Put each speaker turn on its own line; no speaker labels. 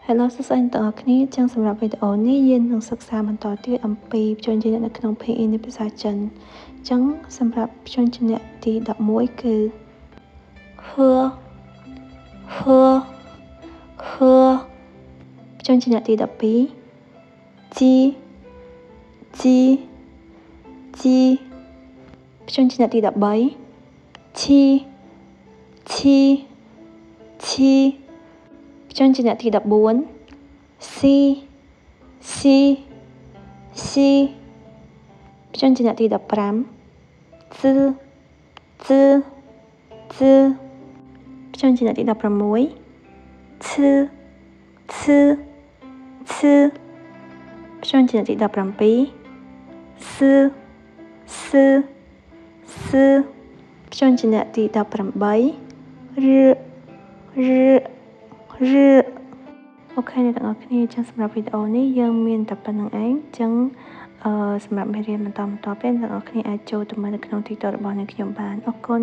Hello សួស្តីអ្នកទាំងអស់គ្នាចឹងសម្រាប់វីដេអូនេះយើងនឹងសិក្សាបន្តទៀតអំពីព្យញ្ជនៈនៅក្នុងភាគអ៊ីនៃភាសាចិនចឹងសម្រាប់ព្យញ្ជនៈទី11គឺហឺព្យញ្ជនៈទី12ជីព្យញ្ជនៈទី13ឈីព្យញ្ជនៈទី14ស៊ីព្យញ្ជនៈទី15ជឺព្យញ្ជនៈទី16ឈឺព្យញ្ជនៈទី17សឺព្យញ្ជនៈទី18រអូខេអ្នកទាំងអស់គ្នាចឹងសម្រាប់វីដេអូនេះយើងមានតែប៉ុណ្្នឹងឯងចឹងសម្រាប់មេរៀនបន្តទៀតអ្នកទាំងអស់គ្នាអាចចូលទៅមើលនៅក្នុង TikTok របស់នាងខ្ញុំបានអរគុណ